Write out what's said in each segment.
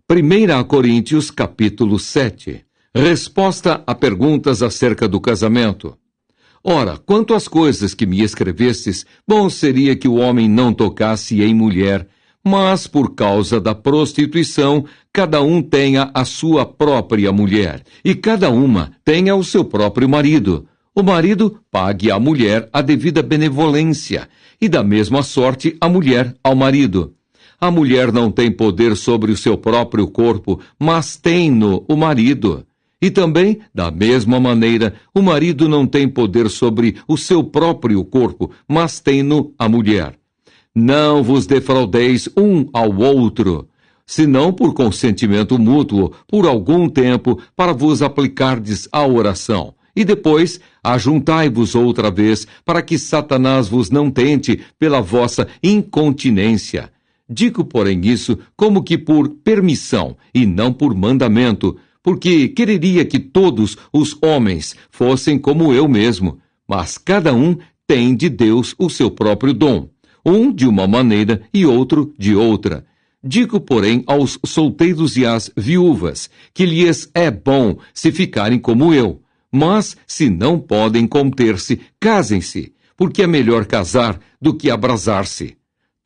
1 Coríntios, capítulo 7. Resposta a perguntas acerca do casamento. Ora, quanto às coisas que me escrevestes, bom seria que o homem não tocasse em mulher, mas por causa da prostituição, cada um tenha a sua própria mulher, e cada uma tenha o seu próprio marido. O marido pague à mulher a devida benevolência, e da mesma sorte a mulher ao marido. A mulher não tem poder sobre o seu próprio corpo, mas tem-no o marido. E também, da mesma maneira, o marido não tem poder sobre o seu próprio corpo, mas tem-no a mulher. Não vos defraudeis um ao outro, senão por consentimento mútuo, por algum tempo, para vos aplicardes à oração. E depois, ajuntai-vos outra vez, para que Satanás vos não tente pela vossa incontinência. Digo, porém, isso como que por permissão, e não por mandamento, porque quereria que todos os homens fossem como eu mesmo, mas cada um tem de Deus o seu próprio dom, um de uma maneira e outro de outra. Digo, porém, aos solteiros e às viúvas, que lhes é bom se ficarem como eu, mas se não podem conter-se, casem-se, porque é melhor casar do que abrasar-se.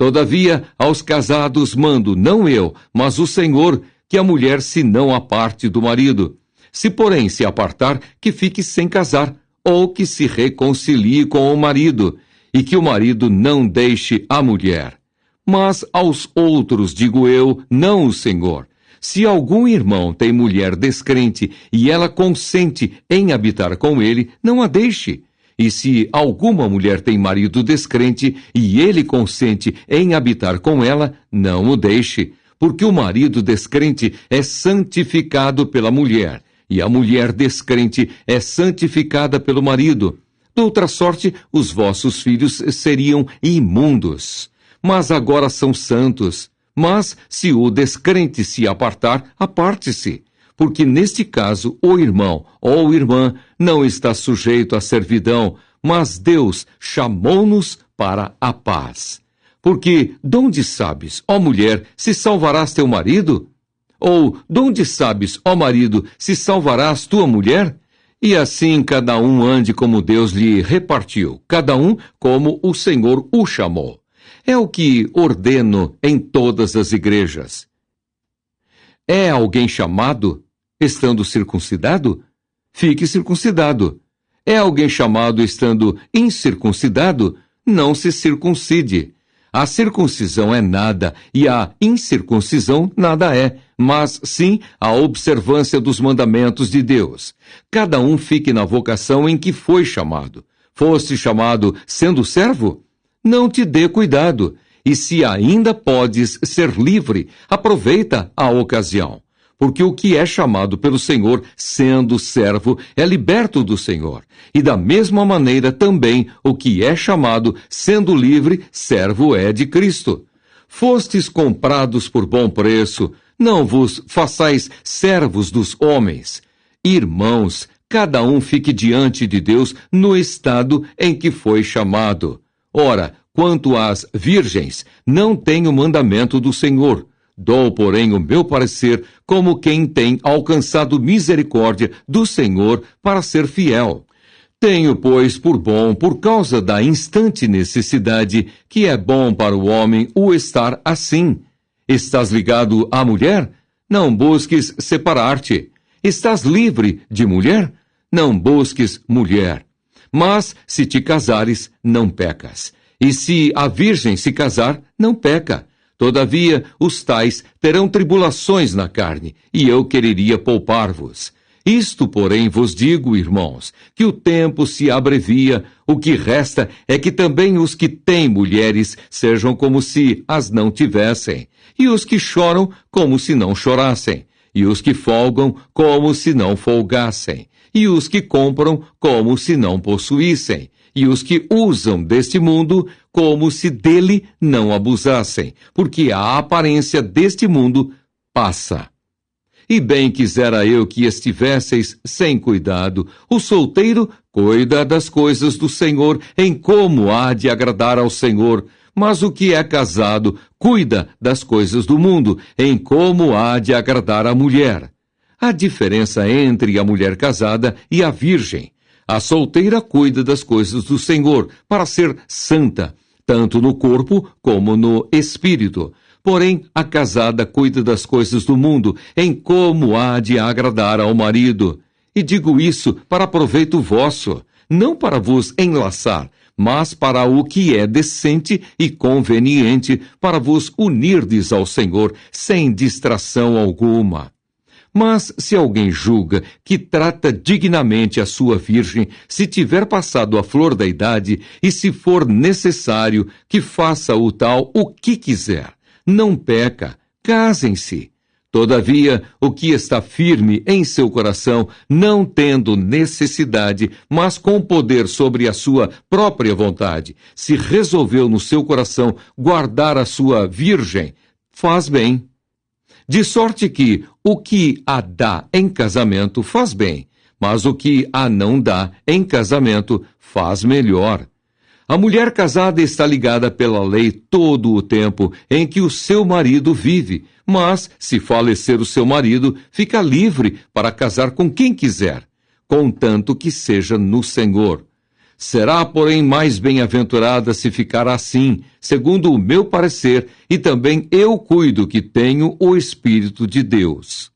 Todavia, aos casados mando, não eu, mas o Senhor, que a mulher se não aparte do marido. Se, porém, se apartar, que fique sem casar, ou que se reconcilie com o marido, e que o marido não deixe a mulher. Mas aos outros digo eu, não o Senhor. Se algum irmão tem mulher descrente, e ela consente em habitar com ele, não a deixe. E se alguma mulher tem marido descrente, e ele consente em habitar com ela, não o deixe, porque o marido descrente é santificado pela mulher, e a mulher descrente é santificada pelo marido. De outra sorte, os vossos filhos seriam imundos, mas agora são santos. Mas, se o descrente se apartar, aparte-se, porque neste caso o irmão ou irmã não está sujeito à servidão, mas Deus chamou-nos para a paz. Porque, donde sabes, ó mulher, se salvarás teu marido? Ou, donde sabes, ó marido, se salvarás tua mulher? E assim cada um ande como Deus lhe repartiu, cada um como o Senhor o chamou. É o que ordeno em todas as igrejas. É alguém chamado, estando circuncidado? Fique circuncidado. É alguém chamado estando incircuncidado? Não se circuncide. A circuncisão é nada, e a incircuncisão nada é, mas sim a observância dos mandamentos de Deus. Cada um fique na vocação em que foi chamado. Foste chamado sendo servo? Não te dê cuidado, e se ainda podes ser livre, aproveita a ocasião. Porque o que é chamado pelo Senhor, sendo servo, é liberto do Senhor. E da mesma maneira também o que é chamado, sendo livre, servo é de Cristo. Fostes comprados por bom preço, não vos façais servos dos homens. Irmãos, cada um fique diante de Deus no estado em que foi chamado. Ora, quanto às virgens, não tenho mandamento do Senhor. Dou, porém, o meu parecer como quem tem alcançado misericórdia do Senhor para ser fiel. Tenho, pois, por bom, por causa da instante necessidade, que é bom para o homem o estar assim. Estás ligado à mulher? Não busques separar-te. Estás livre de mulher? Não busques mulher. Mas, se te casares, não pecas. E se a virgem se casar, não peca. Todavia, os tais terão tribulações na carne, e eu quereria poupar-vos. Isto, porém, vos digo, irmãos, que o tempo se abrevia, o que resta é que também os que têm mulheres sejam como se as não tivessem, e os que choram como se não chorassem, e os que folgam como se não folgassem, e os que compram como se não possuíssem, e os que usam deste mundo como se dele não abusassem, porque a aparência deste mundo passa. E bem quisera eu que estivesseis sem cuidado. O solteiro cuida das coisas do Senhor, em como há de agradar ao Senhor, Mas o que é casado cuida das coisas do mundo, em como há de agradar a mulher. Há diferença entre a mulher casada e a virgem. A solteira cuida das coisas do Senhor, para ser santa, tanto no corpo como no espírito. Porém, a casada cuida das coisas do mundo, em como há de agradar ao marido. E digo isso para proveito vosso, não para vos enlaçar, mas para o que é decente e conveniente, para vos unirdes ao Senhor, sem distração alguma. Mas se alguém julga que trata dignamente a sua virgem, se tiver passado a flor da idade, e se for necessário que faça o tal o que quiser, não peca, casem-se. Todavia, o que está firme em seu coração, não tendo necessidade, mas com poder sobre a sua própria vontade, se resolveu no seu coração guardar a sua virgem, faz bem. De sorte que o que a dá em casamento faz bem, mas o que a não dá em casamento faz melhor. A mulher casada está ligada pela lei todo o tempo em que o seu marido vive, mas, se falecer o seu marido, fica livre para casar com quem quiser, contanto que seja no Senhor. Será, porém, mais bem-aventurada se ficar assim, segundo o meu parecer, e também eu cuido que tenho o Espírito de Deus.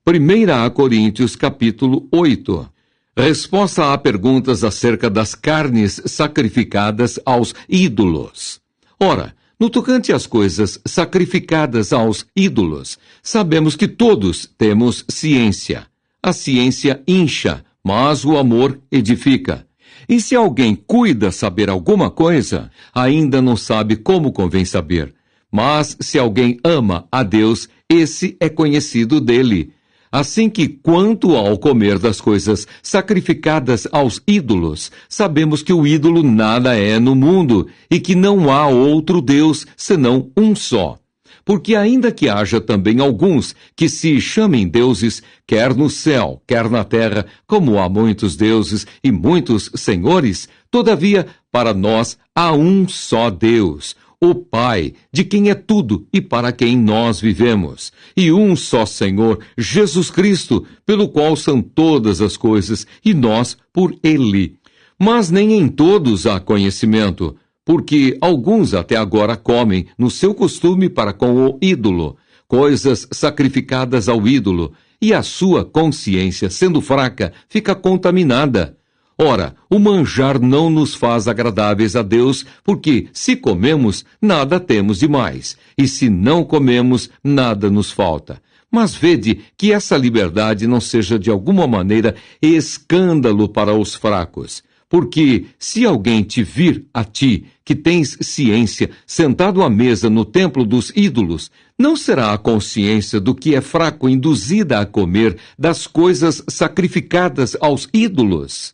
1 Coríntios, capítulo 8. Resposta a perguntas acerca das carnes sacrificadas aos ídolos. Ora, no tocante às coisas sacrificadas aos ídolos, sabemos que todos temos ciência. A ciência incha, mas o amor edifica. E se alguém cuida saber alguma coisa, ainda não sabe como convém saber. Mas se alguém ama a Deus, esse é conhecido dele. Assim que, quanto ao comer das coisas sacrificadas aos ídolos, sabemos que o ídolo nada é no mundo, e que não há outro Deus, senão um só. Porque ainda que haja também alguns que se chamem deuses, quer no céu, quer na terra, como há muitos deuses e muitos senhores, todavia, para nós há um só Deus, o Pai, de quem é tudo e para quem nós vivemos, e um só Senhor, Jesus Cristo, pelo qual são todas as coisas, e nós por Ele. Mas nem em todos há conhecimento, porque alguns até agora comem, no seu costume para com o ídolo, coisas sacrificadas ao ídolo, e a sua consciência, sendo fraca, fica contaminada. Ora, o manjar não nos faz agradáveis a Deus, porque se comemos, nada temos demais, e se não comemos, nada nos falta. Mas vede que essa liberdade não seja de alguma maneira escândalo para os fracos. Porque se alguém te vir a ti, que tens ciência, sentado à mesa no templo dos ídolos, não será a consciência do que é fraco induzida a comer das coisas sacrificadas aos ídolos?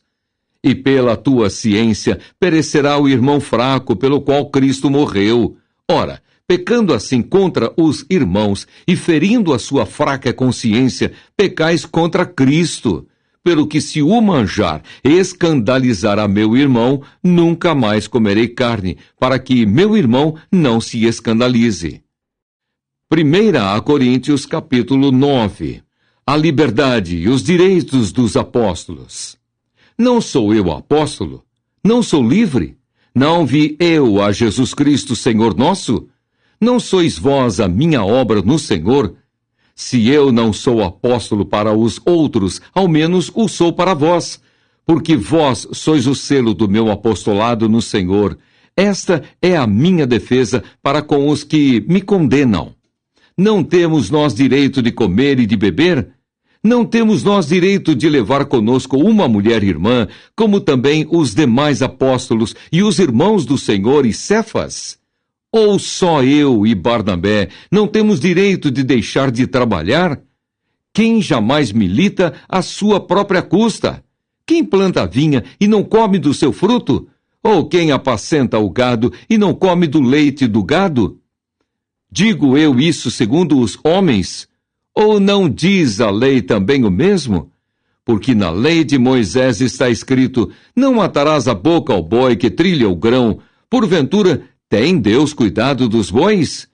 E pela tua ciência perecerá o irmão fraco pelo qual Cristo morreu. Ora, pecando assim contra os irmãos e ferindo a sua fraca consciência, pecais contra Cristo. Pelo que se o manjar escandalizar a meu irmão, nunca mais comerei carne, para que meu irmão não se escandalize. 1 Coríntios, capítulo 9. A liberdade e os direitos dos apóstolos. Não sou eu apóstolo? Não sou livre? Não vi eu a Jesus Cristo, Senhor nosso? Não sois vós a minha obra no Senhor? Se eu não sou apóstolo para os outros, ao menos o sou para vós, porque vós sois o selo do meu apostolado no Senhor. Esta é a minha defesa para com os que me condenam. Não temos nós direito de comer e de beber? Não temos nós direito de levar conosco uma mulher irmã, como também os demais apóstolos e os irmãos do Senhor e Cefas? Ou só eu e Barnabé não temos direito de deixar de trabalhar? Quem jamais milita à sua própria custa? Quem planta a vinha e não come do seu fruto? Ou quem apacenta o gado e não come do leite do gado? Digo eu isso segundo os homens? Ou não diz a lei também o mesmo? Porque na lei de Moisés está escrito: não atarás a boca ao boi que trilha o grão. Porventura, Tem Deus cuidado dos bois?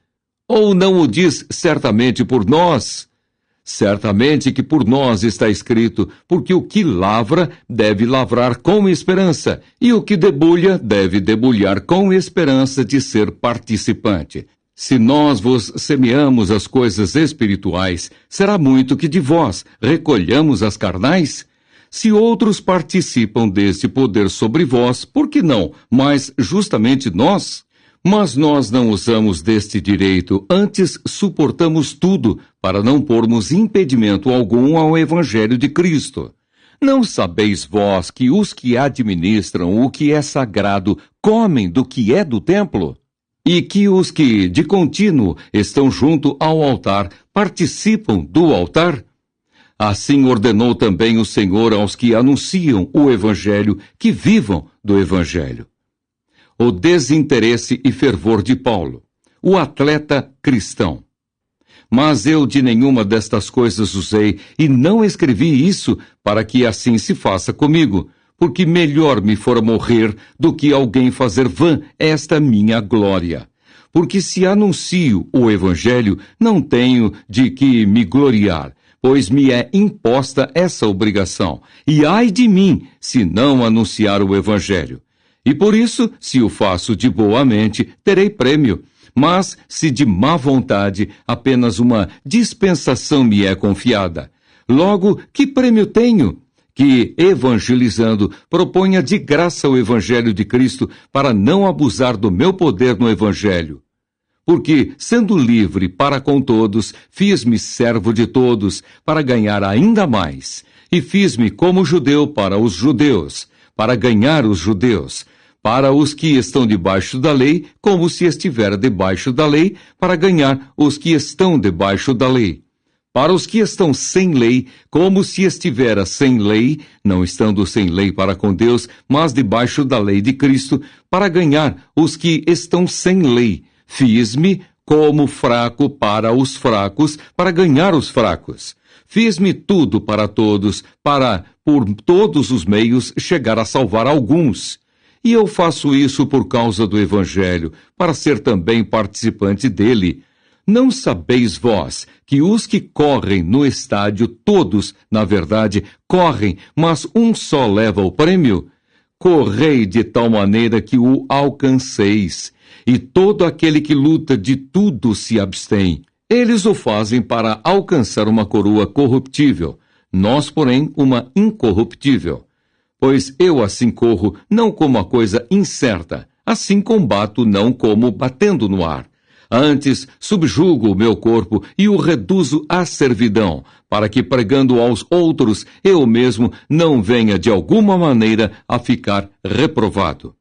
Ou não o diz certamente por nós? Certamente que por nós está escrito, porque o que lavra deve lavrar com esperança, e o que debulha deve debulhar com esperança de ser participante. Se nós vos semeamos as coisas espirituais, será muito que de vós recolhamos as carnais? Se outros participam deste poder sobre vós, por que não, mas justamente nós? Mas nós não usamos deste direito, antes suportamos tudo, para não pormos impedimento algum ao Evangelho de Cristo. Não sabeis vós que os que administram o que é sagrado comem do que é do templo? E que os que, de contínuo, estão junto ao altar, participam do altar? Assim ordenou também o Senhor aos que anunciam o Evangelho, que vivam do Evangelho. O desinteresse e fervor de Paulo, o atleta cristão. Mas eu de nenhuma destas coisas usei, e não escrevi isso para que assim se faça comigo, porque melhor me fora morrer do que alguém fazer vã esta minha glória. Porque se anuncio o Evangelho, não tenho de que me gloriar, pois me é imposta essa obrigação, e ai de mim, se não anunciar o Evangelho. E por isso, se o faço de boa mente, terei prêmio. Mas, se de má vontade, apenas uma dispensação me é confiada. Logo, que prêmio tenho? Que, evangelizando, proponha de graça o Evangelho de Cristo para não abusar do meu poder no Evangelho. Porque, sendo livre para com todos, fiz-me servo de todos, para ganhar ainda mais. E fiz-me como judeu para os judeus, para ganhar os judeus, para os que estão debaixo da lei, como se estivera debaixo da lei, para ganhar os que estão debaixo da lei. Para os que estão sem lei, como se estivera sem lei, não estando sem lei para com Deus, mas debaixo da lei de Cristo, para ganhar os que estão sem lei. Fiz-me como fraco para os fracos, para ganhar os fracos. Fiz-me tudo para todos, para, por todos os meios, chegar a salvar alguns. E eu faço isso por causa do Evangelho, para ser também participante dele. Não sabeis vós que os que correm no estádio, todos, na verdade, correm, mas um só leva o prêmio? Correi de tal maneira que o alcanceis. E todo aquele que luta de tudo se abstém. Eles o fazem para alcançar uma coroa corruptível, nós, porém, uma incorruptível. Pois eu assim corro, não como a coisa incerta, assim combato, não como batendo no ar. Antes, subjugo o meu corpo e o reduzo à servidão, para que, pregando aos outros, eu mesmo não venha de alguma maneira a ficar reprovado.